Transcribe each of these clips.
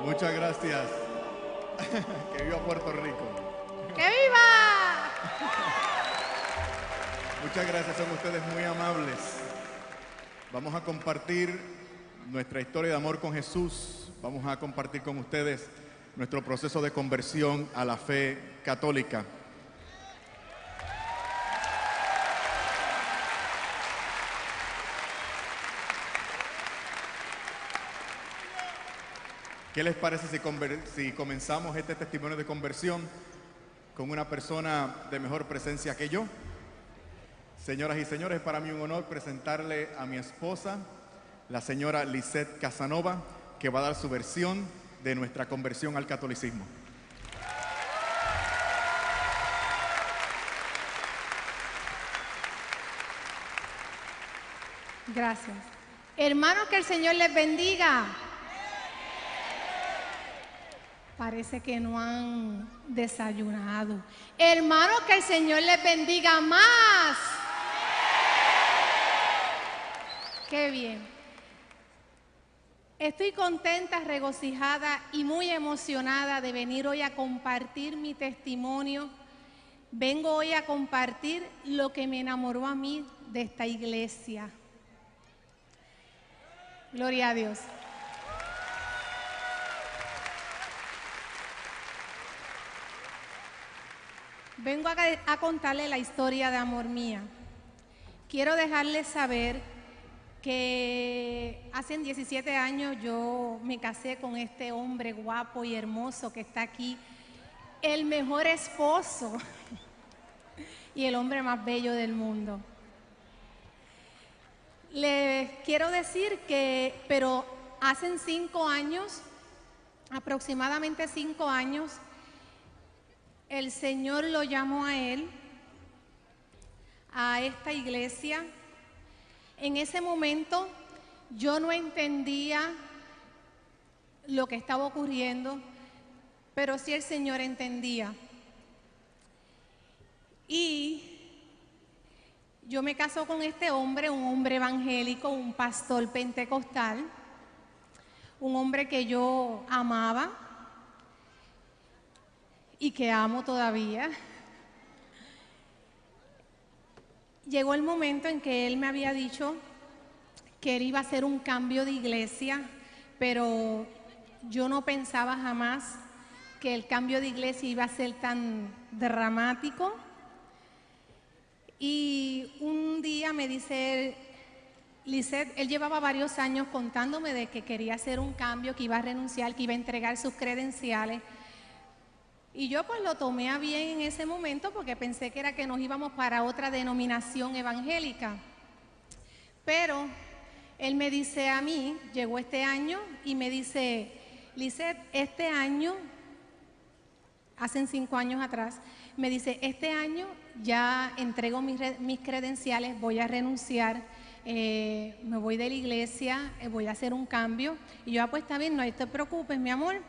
Muchas gracias. Que viva Puerto Rico. ¡Que viva! Muchas gracias, son ustedes muy amables. Vamos a compartir nuestra historia de amor con Jesús. Vamos a compartir con ustedes nuestro proceso de conversión a la fe católica. ¿Qué les parece si comenzamos este testimonio de conversión con una persona de mejor presencia que yo? Señoras y señores, para mí un honor presentarle a mi esposa, la señora Lisette Casanova, que va a dar su versión de nuestra conversión al catolicismo. Gracias. Hermanos, que el Señor les bendiga. Parece que no han desayunado. Hermanos, que el Señor les bendiga más. Qué bien. Estoy contenta, regocijada y muy emocionada de venir hoy a compartir mi testimonio. Vengo hoy a compartir lo que me enamoró a mí de esta iglesia. Gloria a Dios. Vengo a contarle la historia de amor mía. Quiero dejarles saber que hace 17 años yo me casé con este hombre guapo y hermoso que está aquí, el mejor esposo y el hombre más bello del mundo. Les quiero decir pero hace 5 años, aproximadamente 5 años, el Señor lo llamó a él, a esta iglesia. En ese momento yo no entendía lo que estaba ocurriendo, pero sí el Señor entendía. Y yo me caso con este hombre, un hombre evangélico, un pastor pentecostal, un hombre que yo amaba y que amo todavía. Llegó el momento en que él me había dicho que él iba a hacer un cambio de iglesia, pero yo no pensaba jamás que el cambio de iglesia iba a ser tan dramático. Y un día me dice Lisette, él llevaba varios años contándome de que quería hacer un cambio, que iba a renunciar, que iba a entregar sus credenciales. Y yo pues lo tomé a bien en ese momento porque pensé que era que nos íbamos para otra denominación evangélica. Pero él me dice a mí, llegó este año y me dice, Lisette, este año, hace 5 años atrás, me dice, este año ya entrego mis credenciales, voy a renunciar, me voy de la iglesia, voy a hacer un cambio. Y yo, pues está bien, no te preocupes, mi amor,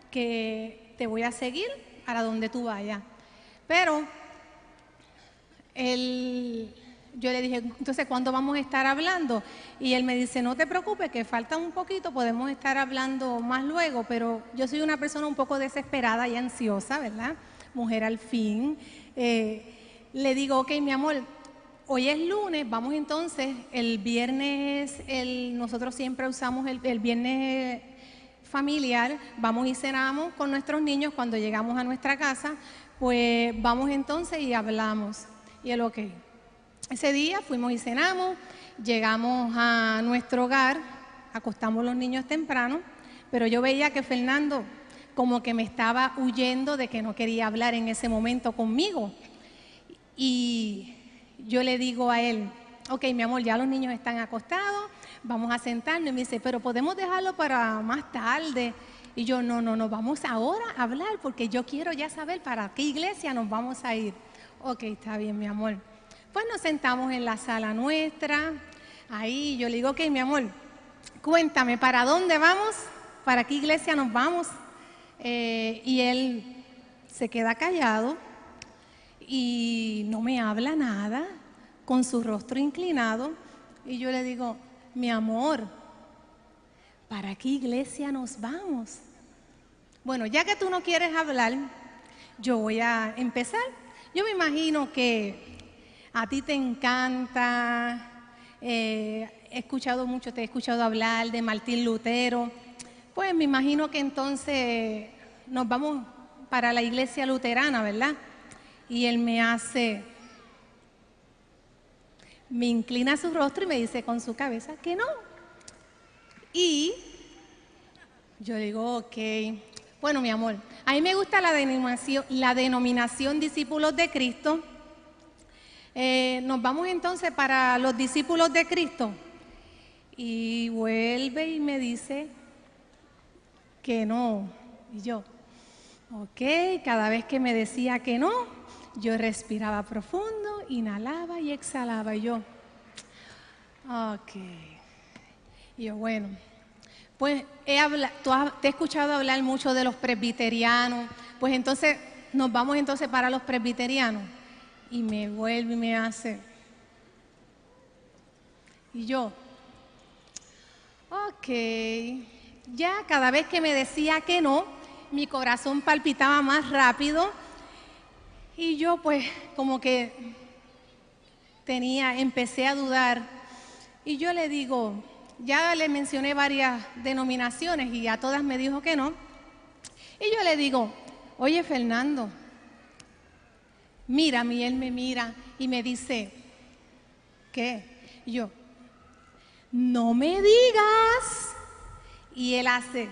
que te voy a seguir a donde tú vayas. Pero yo le dije, entonces, ¿cuándo vamos a estar hablando? Y él me dice, no te preocupes, que falta un poquito, podemos estar hablando más luego, pero yo soy una persona un poco desesperada y ansiosa, ¿verdad? Mujer al fin. Le digo, ok, mi amor, hoy es lunes, vamos entonces, el viernes, nosotros siempre usamos el viernes familiar, vamos y cenamos con nuestros niños cuando llegamos a nuestra casa, pues vamos entonces y hablamos. Y él, ok. Ese día fuimos y cenamos, llegamos a nuestro hogar, acostamos los niños temprano, pero yo veía que Fernando como que me estaba huyendo, de que no quería hablar en ese momento conmigo. Y yo le digo a él, ok, mi amor, ya los niños están acostados, vamos a sentarnos. Y me dice, pero podemos dejarlo para más tarde. Y yo, no, vamos ahora a hablar porque yo quiero ya saber para qué iglesia nos vamos a ir. Ok, está bien, mi amor. Pues nos sentamos en la sala nuestra, ahí yo le digo, ok, mi amor, cuéntame, ¿para dónde vamos? ¿Para qué iglesia nos vamos? Y él se queda callado y no me habla nada, con su rostro inclinado. Y yo le digo, mi amor, ¿para qué iglesia nos vamos? Bueno, ya que tú no quieres hablar, yo voy a empezar. Yo me imagino que a ti te encanta, he escuchado mucho, te he escuchado hablar de Martín Lutero. Pues me imagino que entonces nos vamos para la iglesia luterana, ¿verdad? Y él me inclina su rostro y me dice con su cabeza que no. Y yo digo, ok, bueno, mi amor, a mí me gusta la denominación Discípulos de Cristo. Nos vamos entonces para los discípulos de Cristo. Y vuelve y me dice que no. Y yo, ok, cada vez que me decía que no, yo respiraba profundo, inhalaba y exhalaba. Y yo, ok. Y yo, bueno, pues te he escuchado hablar mucho de los presbiterianos. Pues entonces, nos vamos entonces para los presbiterianos. Y me vuelve y me hace. Y yo, ok. Ya cada vez que me decía que no, mi corazón palpitaba más rápido. Y yo pues como que empecé a dudar. Y yo le digo, ya le mencioné varias denominaciones y a todas me dijo que no. Y yo le digo, oye Fernando, mírame. Y él me mira y me dice, ¿qué? Y yo, no me digas. Y él hace.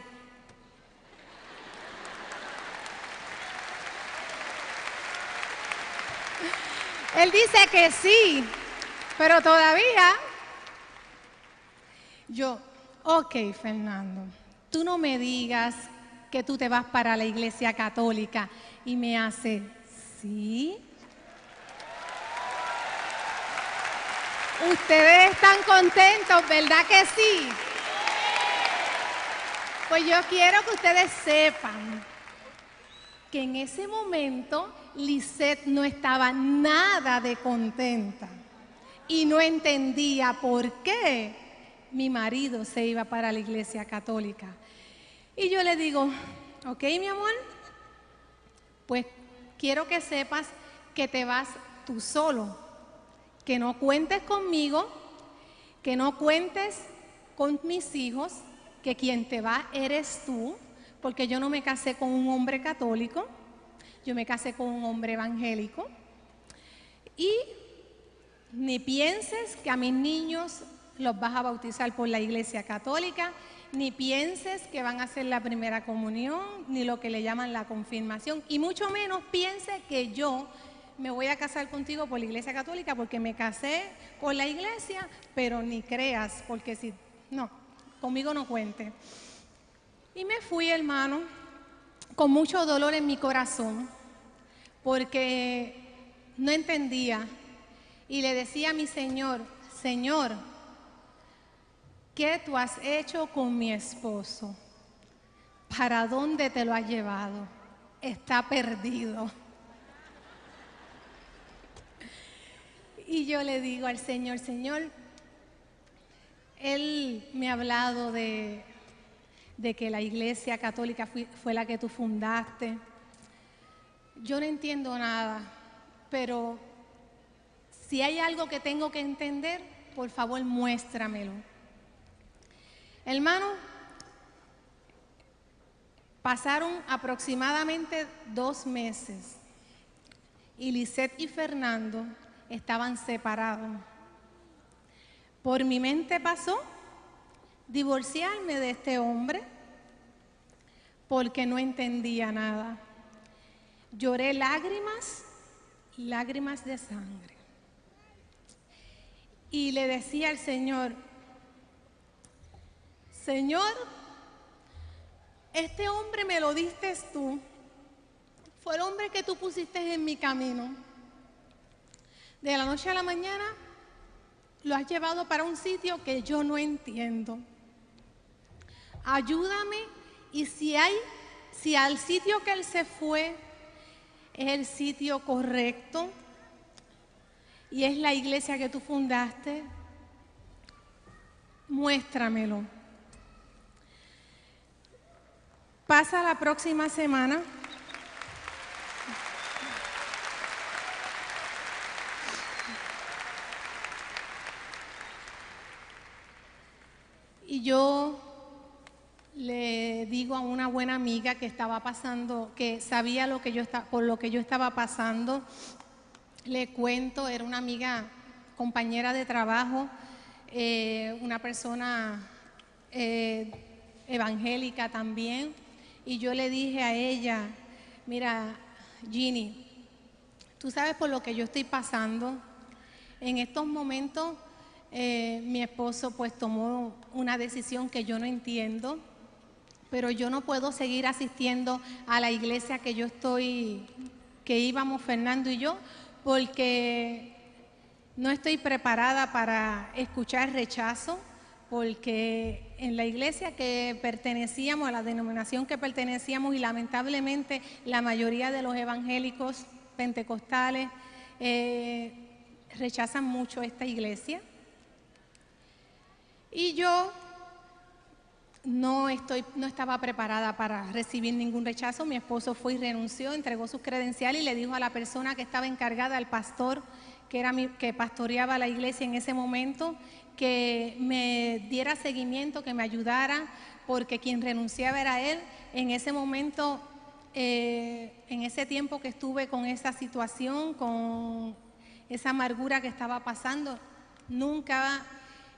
Él dice que sí, pero todavía. Yo, ok, Fernando, tú no me digas que tú te vas para la iglesia católica. Y me hace, sí. Ustedes están contentos, ¿verdad que sí? Pues yo quiero que ustedes sepan que en ese momento Lisette no estaba nada de contenta y no entendía por qué mi marido se iba para la iglesia católica. Y yo le digo, ok, mi amor, pues quiero que sepas que te vas tú solo, que no cuentes conmigo, que no cuentes con mis hijos, que quien te va eres tú, porque yo no me casé con un hombre católico, yo me casé con un hombre evangélico. Y ni pienses que a mis niños los vas a bautizar por la iglesia católica, ni pienses que van a hacer la primera comunión, ni lo que le llaman la confirmación, y mucho menos pienses que yo me voy a casar contigo por la iglesia católica porque me casé con la iglesia, pero ni creas, porque si no, conmigo no cuente. Y me fui, hermano, con mucho dolor en mi corazón, porque no entendía. Y le decía a mi Señor, Señor, ¿qué tú has hecho con mi esposo? ¿Para dónde te lo has llevado? Está perdido. Y yo le digo al Señor, Señor, Él me ha hablado de que la iglesia católica fue la que tú fundaste. Yo no entiendo nada, pero si hay algo que tengo que entender, por favor muéstramelo. Hermano, pasaron aproximadamente 2 meses y Lisette y Fernando estaban separados. Por mi mente pasó divorciarme de este hombre porque no entendía nada. Lloré lágrimas, lágrimas de sangre. Y le decía al Señor, Señor, este hombre me lo diste tú. Fue el hombre que tú pusiste en mi camino. De la noche a la mañana lo has llevado para un sitio que yo no entiendo. Ayúdame, y si al sitio que él se fue es el sitio correcto y es la iglesia que tú fundaste, muéstramelo. Pasa la próxima semana. Y yo le digo a una buena amiga que estaba pasando, que sabía por lo que yo estaba pasando, le cuento, era una amiga, compañera de trabajo, una persona evangélica también, y yo le dije a ella, mira, Ginny, tú sabes por lo que yo estoy pasando. En estos momentos mi esposo pues tomó una decisión que yo no entiendo, pero yo no puedo seguir asistiendo a la iglesia que íbamos Fernando y yo, porque no estoy preparada para escuchar rechazo, porque en la iglesia que pertenecíamos, a la denominación que pertenecíamos, y lamentablemente la mayoría de los evangélicos pentecostales rechazan mucho esta iglesia. Y yo no estaba preparada para recibir ningún rechazo. Mi esposo fue y renunció, entregó sus credenciales y le dijo a la persona que estaba encargada, al pastor que pastoreaba la iglesia en ese momento, que me diera seguimiento, que me ayudara, porque quien renunciaba era él. En ese momento, en ese tiempo que estuve con esa situación, con esa amargura que estaba pasando, nunca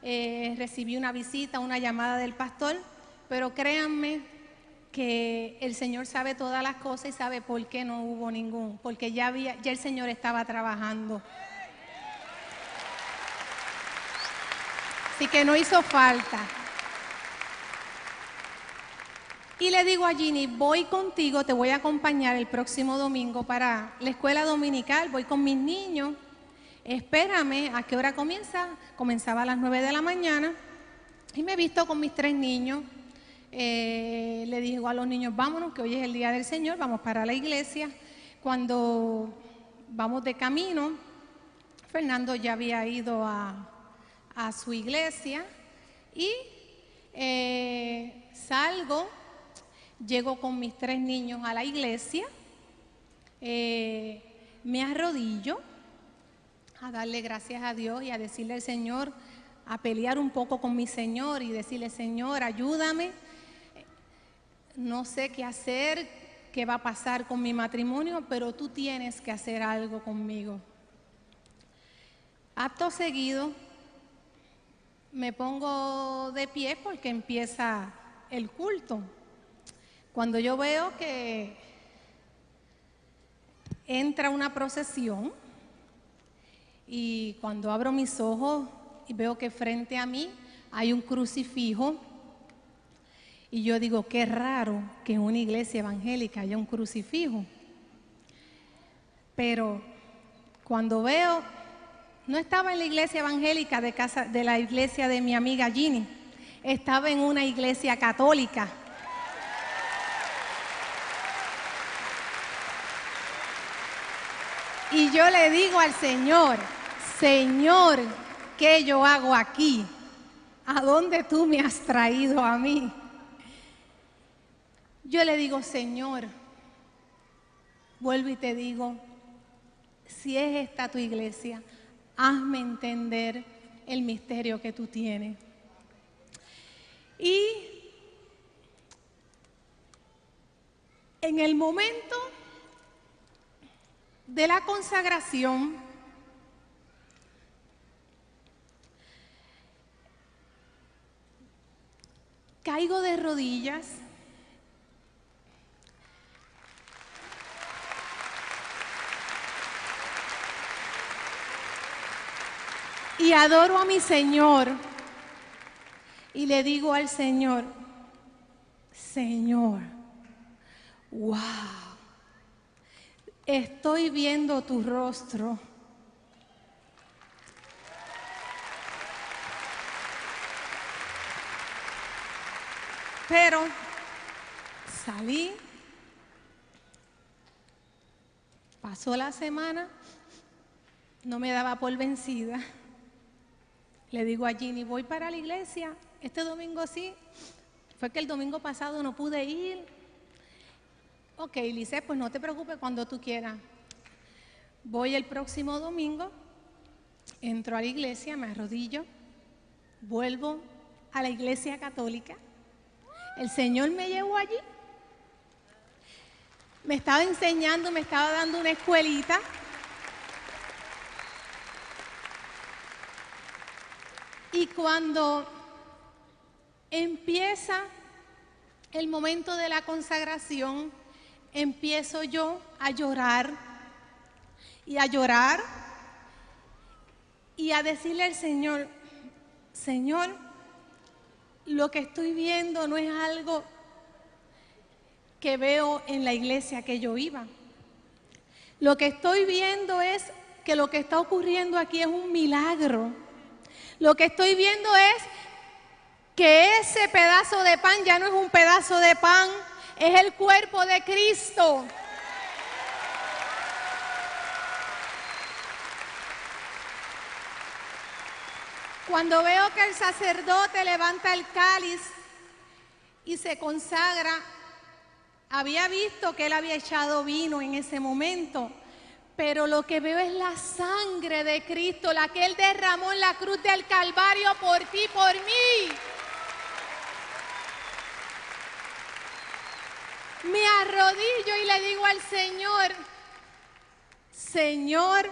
recibí una visita, una llamada del pastor. Pero créanme que el Señor sabe todas las cosas y sabe por qué no hubo ningún, porque ya el Señor estaba trabajando. Así que no hizo falta. Y le digo a Ginny, voy contigo, te voy a acompañar el próximo domingo para la escuela dominical, voy con mis niños, espérame, ¿a qué hora comienza? Comenzaba a las 9 de la mañana y me he visto con mis 3 niños. Le digo a los niños, vámonos, que hoy es el día del Señor, vamos para la iglesia. Cuando vamos de camino, Fernando ya había ido a su iglesia y salgo, llego con mis 3 niños a la iglesia, me arrodillo a darle gracias a Dios y a decirle al Señor, a pelear un poco con mi Señor y decirle, Señor, ayúdame. No sé qué hacer, qué va a pasar con mi matrimonio, pero tú tienes que hacer algo conmigo. Acto seguido, me pongo de pie porque empieza el culto. Cuando yo veo que entra una procesión y cuando abro mis ojos y veo que frente a mí hay un crucifijo, y yo digo, qué raro que en una iglesia evangélica haya un crucifijo. Pero cuando veo, no estaba en la iglesia evangélica de la iglesia de mi amiga Ginny, estaba en una iglesia católica. Y yo le digo al Señor, Señor, ¿qué yo hago aquí? ¿A dónde tú me has traído a mí? Yo le digo, Señor, vuelvo y te digo, si es esta tu iglesia, hazme entender el misterio que tú tienes. Y en el momento de la consagración, caigo de rodillas y adoro a mi Señor y le digo al Señor, Señor, wow, estoy viendo tu rostro. Pero salí, pasó la semana, no me daba por vencida. Le digo a Ginny, voy para la iglesia, este domingo sí. Fue que el domingo pasado no pude ir, Ok, Lice, pues no te preocupes, cuando tú quieras. Voy el próximo domingo, entro a la iglesia, me arrodillo, vuelvo a la iglesia católica. El Señor me llevó allí, me estaba enseñando, me estaba dando una escuelita. Y cuando empieza el momento de la consagración, empiezo yo a llorar y a llorar y a decirle al Señor, Señor, lo que estoy viendo no es algo que veo en la iglesia que yo iba. Lo que estoy viendo es que lo que está ocurriendo aquí es un milagro. Lo que estoy viendo es que ese pedazo de pan ya no es un pedazo de pan, es el cuerpo de Cristo. Cuando veo que el sacerdote levanta el cáliz y se consagra, había visto que él había echado vino en ese momento, pero lo que veo es la sangre de Cristo, la que él derramó en la cruz del Calvario por ti, por mí. Me arrodillo y le digo al Señor, Señor,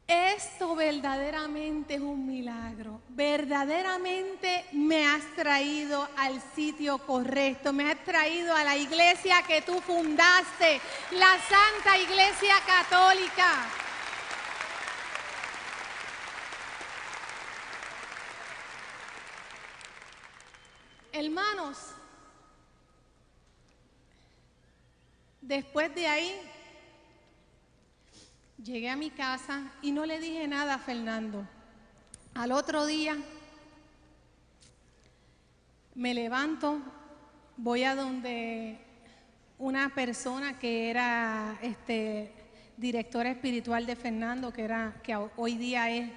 esto verdaderamente es un milagro. Verdaderamente me has traído al sitio correcto. Me has traído a la iglesia que tú fundaste, la Santa Iglesia Católica. Hermanos, después de ahí, llegué a mi casa y no le dije nada a Fernando. Al otro día me levanto, voy a donde una persona que era directora espiritual de Fernando, que hoy día es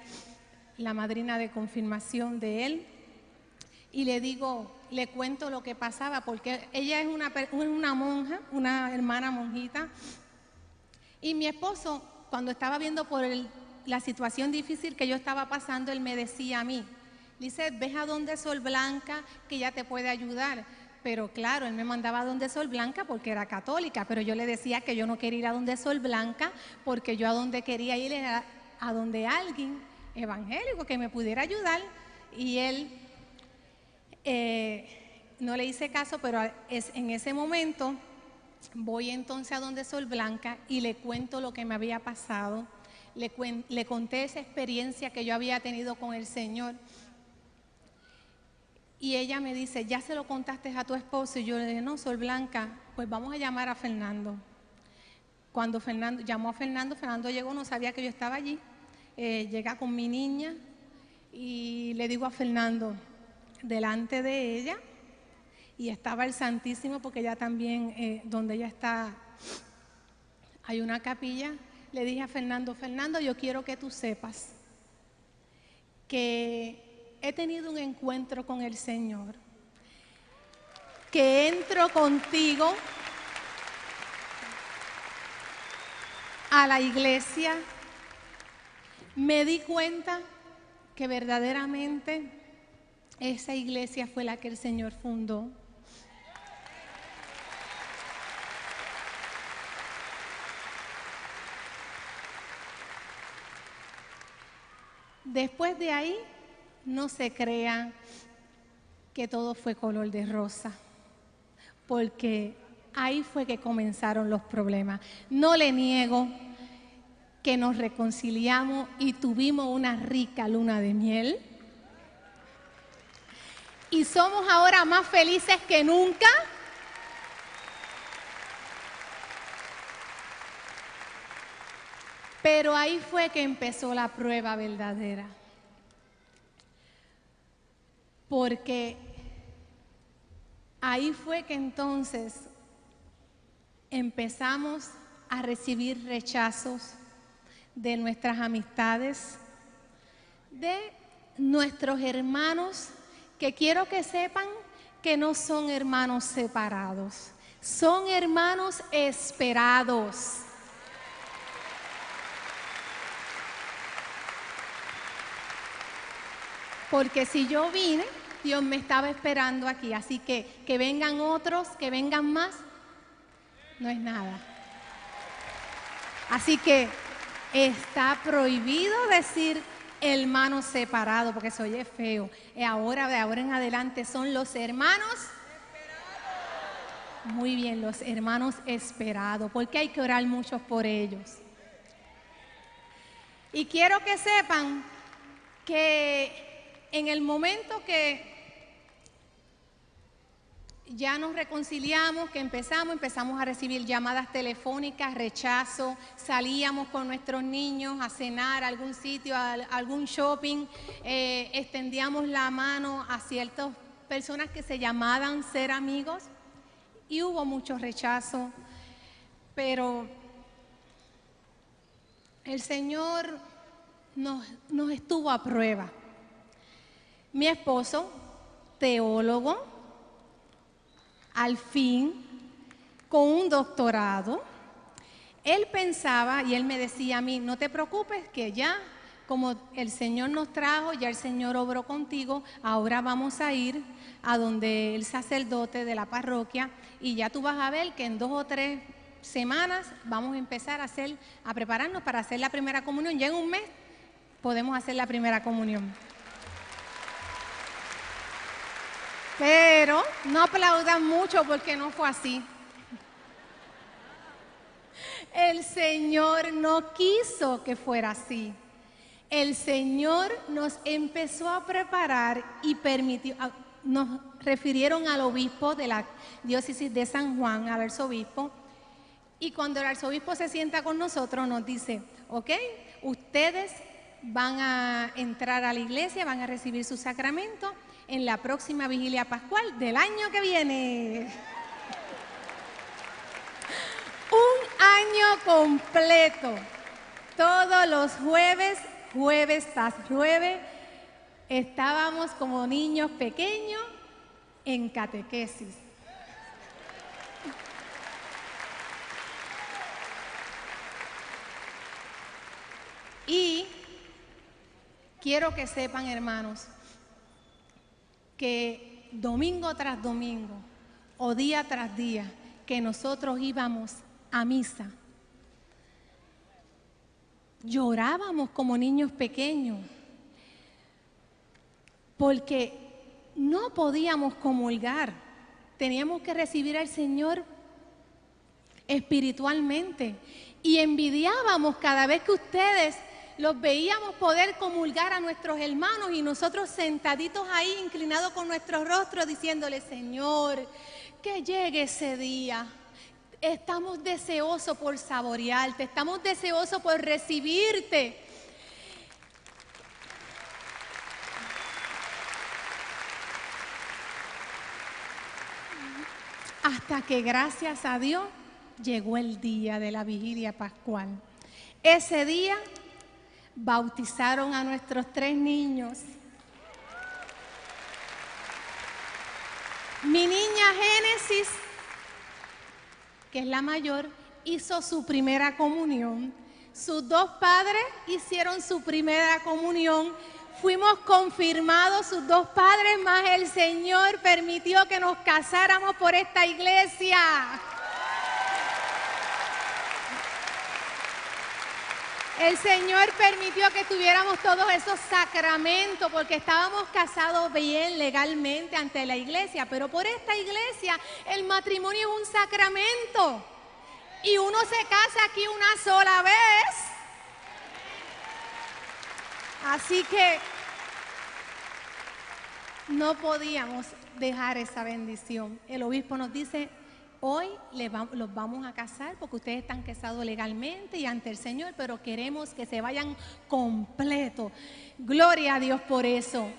la madrina de confirmación de él, y le digo, le cuento lo que pasaba, porque ella es una monja, una hermana monjita, y mi esposo, cuando estaba viendo por la situación difícil que yo estaba pasando, él me decía a mí, Lizeth, ves a donde Sol Blanca, que ella te puede ayudar. Pero claro, él me mandaba a donde Sol Blanca porque era católica, pero yo le decía que yo no quería ir a donde Sol Blanca porque yo a donde quería ir era a donde alguien evangélico que me pudiera ayudar. Y él no le hice caso, pero en ese momento voy entonces a donde Sol Blanca y le cuento lo que me había pasado, le conté esa experiencia que yo había tenido con el Señor. Y ella me dice, ¿ya se lo contaste a tu esposo? Y yo le dije, no, Sol Blanca, pues vamos a llamar a Fernando. Cuando Fernando llamó a Fernando, Fernando llegó, no sabía que yo estaba allí. Llega con mi niña y le digo a Fernando, delante de ella, y estaba el Santísimo, porque ella también, donde ella está, hay una capilla. Le dije a Fernando, Fernando, yo quiero que tú sepas que he tenido un encuentro con el Señor, que entro contigo a la iglesia, me di cuenta que verdaderamente esa iglesia fue la que el Señor fundó. Después de ahí, no se crea que todo fue color de rosa, porque ahí fue que comenzaron los problemas. No le niego que nos reconciliamos y tuvimos una rica luna de miel. Y somos ahora más felices que nunca. Pero ahí fue que empezó la prueba verdadera. Porque ahí fue que entonces empezamos a recibir rechazos de nuestras amistades, de nuestros hermanos, que quiero que sepan que no son hermanos separados, Son hermanos esperados. Porque si yo vine, Dios me estaba esperando aquí. Así que vengan otros, que vengan más, no es nada. Así que está prohibido decir hermanos separados, porque se oye feo. De ahora en adelante son los hermanos esperados. Muy bien, los hermanos esperados, porque hay que orar mucho por ellos. Y quiero que sepan que en el momento que ya nos reconciliamos, que empezamos a recibir llamadas telefónicas, rechazo, salíamos con nuestros niños a cenar a algún sitio, a algún shopping, extendíamos la mano a ciertas personas que se llamaban ser amigos y hubo mucho rechazo, pero el Señor nos estuvo a prueba. Mi esposo, teólogo, al fin, con un doctorado, él pensaba y él me decía a mí, no te preocupes que ya, como el Señor nos trajo, ya el Señor obró contigo, ahora vamos a ir a donde el sacerdote de la parroquia y ya tú vas a ver que en 2 o 3 semanas vamos a empezar a prepararnos para hacer la primera comunión. Ya en un mes podemos hacer la primera comunión. Pero no aplaudan mucho porque no fue así. El Señor no quiso que fuera así. El Señor nos empezó a preparar y permitió, nos refirieron al obispo de la diócesis de San Juan, al arzobispo, y cuando el arzobispo se sienta con nosotros nos dice, ok, ustedes van a entrar a la iglesia, van a recibir su sacramento en la próxima vigilia pascual del año que viene. Un año completo, todos los jueves tras jueves, estábamos como niños pequeños en catequesis. Y quiero que sepan, hermanos, que domingo tras domingo o día tras día que nosotros íbamos a misa, llorábamos como niños pequeños porque no podíamos comulgar, teníamos que recibir al Señor espiritualmente y envidiábamos cada vez que ustedes los veíamos poder comulgar a nuestros hermanos y nosotros sentaditos ahí, inclinados con nuestros rostros, diciéndole, Señor, que llegue ese día. Estamos deseosos por saborearte, estamos deseosos por recibirte. Hasta que, gracias a Dios, llegó el día de la vigilia pascual. Ese día bautizaron a nuestros 3 niños. Mi niña Génesis, que es la mayor, hizo su primera comunión. Sus 2 padres hicieron su primera comunión. Fuimos confirmados, sus 2 padres, más el Señor permitió que nos casáramos por esta iglesia. El Señor permitió que tuviéramos todos esos sacramentos porque estábamos casados bien legalmente ante la iglesia, pero por esta iglesia el matrimonio es un sacramento y uno se casa aquí una sola vez. Así que no podíamos dejar esa bendición. El obispo nos dice, hoy los vamos a casar porque ustedes están casados legalmente y ante el Señor, pero queremos que se vayan completos. Gloria a Dios por eso.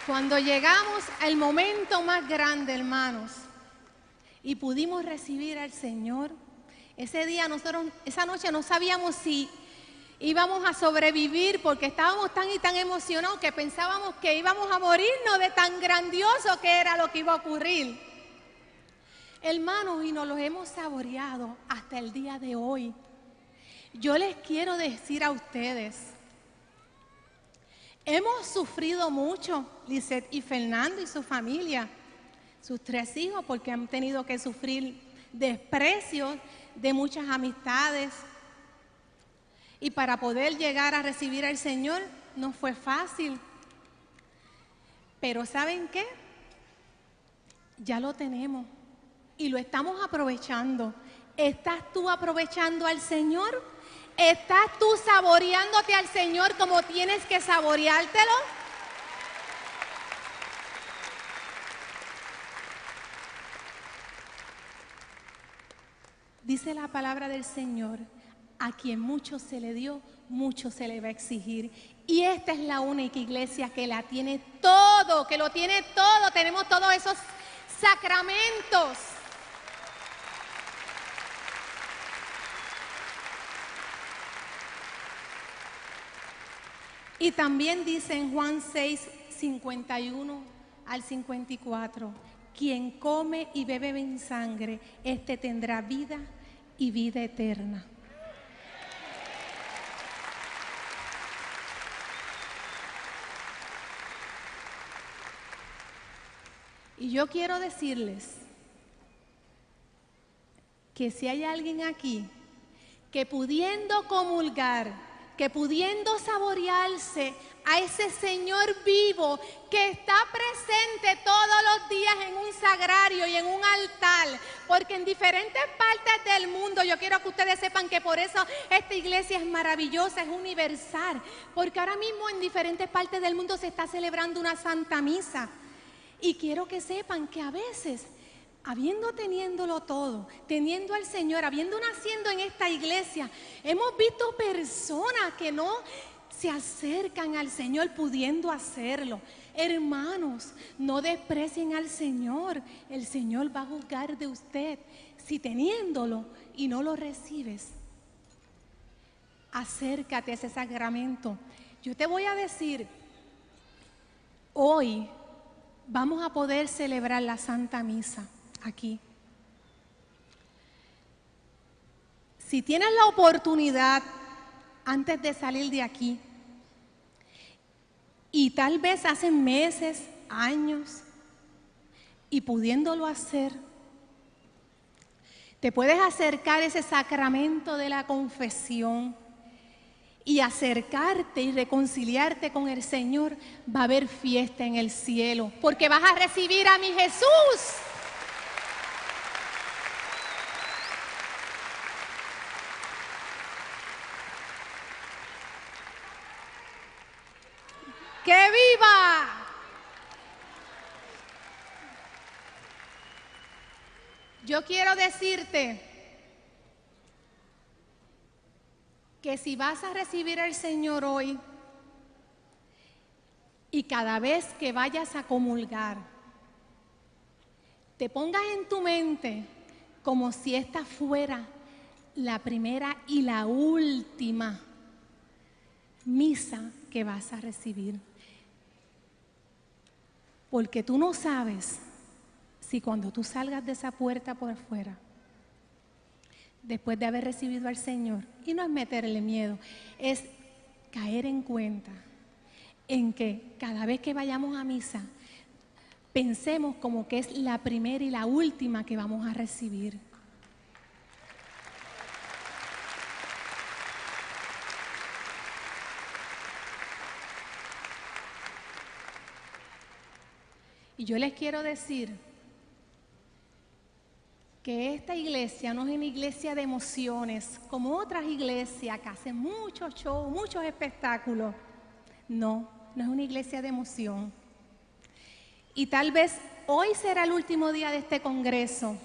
Cuando llegamos al momento más grande, hermanos, y pudimos recibir al Señor, ese día esa noche no sabíamos si íbamos a sobrevivir porque estábamos tan y tan emocionados que pensábamos que íbamos a morirnos de tan grandioso que era lo que iba a ocurrir. Hermanos, y nos los hemos saboreado hasta el día de hoy. Yo les quiero decir a ustedes, hemos sufrido mucho, Lisette y Fernando y su familia, sus 3 hijos, porque han tenido que sufrir desprecios de muchas amistades. Y para poder llegar a recibir al Señor no fue fácil. Pero ¿saben qué? Ya lo tenemos y lo estamos aprovechando. ¿Estás tú aprovechando al Señor? ¿Estás tú saboreándote al Señor como tienes que saboreártelo? Dice la palabra del Señor, a quien mucho se le dio, mucho se le va a exigir. Y esta es la única iglesia que la tiene todo, que lo tiene todo. Tenemos todos esos sacramentos. Y también dice en Juan 6, 51 al 54, quien come y bebe mi sangre, este tendrá vida y vida eterna. Y yo quiero decirles que si hay alguien aquí que pudiendo comulgar, que pudiendo saborearse a ese Señor vivo que está presente todos los días en un sagrario y en un altar, porque en diferentes partes del mundo, yo quiero que ustedes sepan que por eso esta iglesia es maravillosa, es universal, porque ahora mismo en diferentes partes del mundo se está celebrando una Santa Misa. Y quiero que sepan que a veces, teniéndolo todo, teniendo al Señor, habiendo naciendo en esta iglesia, hemos visto personas que no se acercan al Señor pudiendo hacerlo. Hermanos, no desprecien al Señor. El Señor va a juzgar de usted si teniéndolo y no lo recibes. Acércate a ese sacramento. Yo te voy a decir, hoy vamos a poder celebrar la Santa Misa aquí. Si tienes la oportunidad antes de salir de aquí, y tal vez hace meses, años, y pudiéndolo hacer, te puedes acercar a ese sacramento de la confesión y acercarte y reconciliarte con el Señor. Va a haber fiesta en el cielo, porque vas a recibir a mi Jesús. ¡Que viva! Yo quiero decirte que si vas a recibir al Señor hoy y cada vez que vayas a comulgar, te pongas en tu mente como si esta fuera la primera y la última misa que vas a recibir. Porque tú no sabes si cuando tú salgas de esa puerta por afuera, después de haber recibido al Señor, y no es meterle miedo, es caer en cuenta en que cada vez que vayamos a misa, pensemos como que es la primera y la última que vamos a recibir. Y yo les quiero decir que esta iglesia no es una iglesia de emociones, como otras iglesias que hacen muchos shows, muchos espectáculos. No, no es una iglesia de emoción. Y tal vez hoy será el último día de este congreso.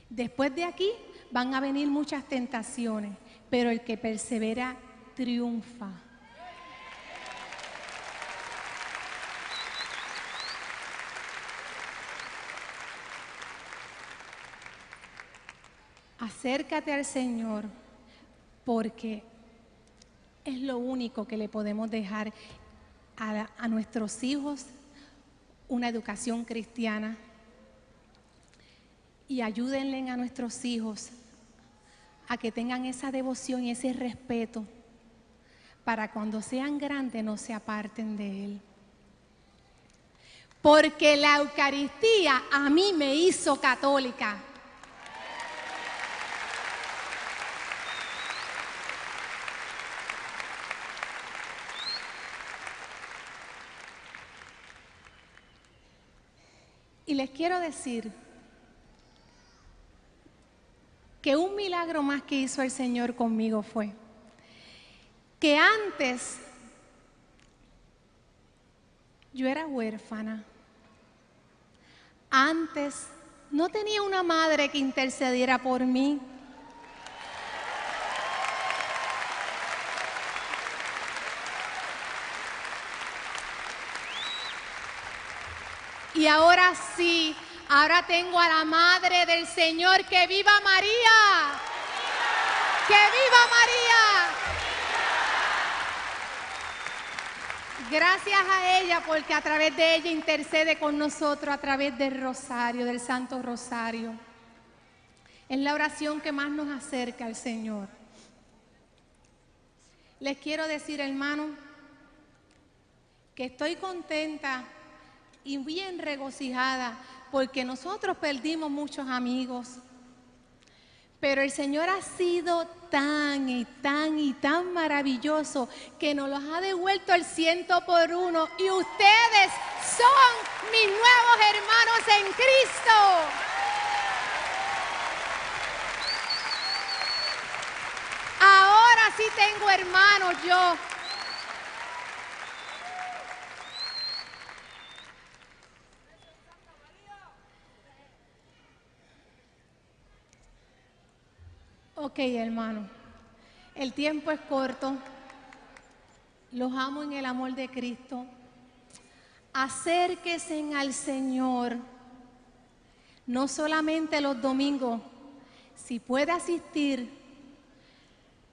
Después de aquí van a venir muchas tentaciones, pero el que persevera triunfa. Acércate al Señor, porque es lo único que le podemos dejar a nuestros hijos, una educación cristiana. Y ayúdenle a nuestros hijos a que tengan esa devoción y ese respeto para cuando sean grandes no se aparten de él. Porque la Eucaristía a mí me hizo católica. Y les quiero decir que un milagro más que hizo el Señor conmigo fue que antes yo era huérfana. Antes no tenía una madre que intercediera por mí. Y ahora sí, ahora tengo a la Madre del Señor. ¡Que viva María! ¡Que viva María! Gracias a ella, porque a través de ella intercede con nosotros a través del rosario, del Santo Rosario. Es la oración que más nos acerca al Señor. Les quiero decir, hermanos, que estoy contenta y bien regocijada porque nosotros perdimos muchos amigos, pero el Señor ha sido tan y tan y tan maravilloso que nos los ha devuelto al 100 por 1 y ustedes son mis nuevos hermanos en Cristo. Ahora sí tengo hermanos yo. Ok, hermano, el tiempo es corto, los amo en el amor de Cristo. Acérquense al Señor, no solamente los domingos, si puede asistir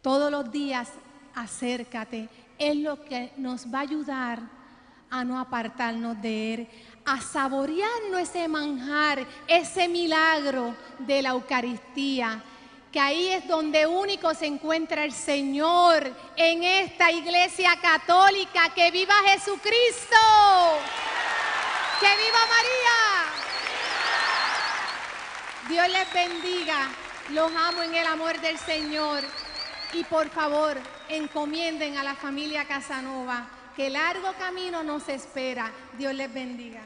todos los días, acércate. Es lo que nos va a ayudar a no apartarnos de Él, a saborearnos ese manjar, ese milagro de la Eucaristía, que ahí es donde único se encuentra el Señor en esta iglesia católica. ¡Que viva Jesucristo! ¡Que viva María! Dios les bendiga, los amo en el amor del Señor y por favor encomienden a la familia Casanova, que largo camino nos espera. Dios les bendiga.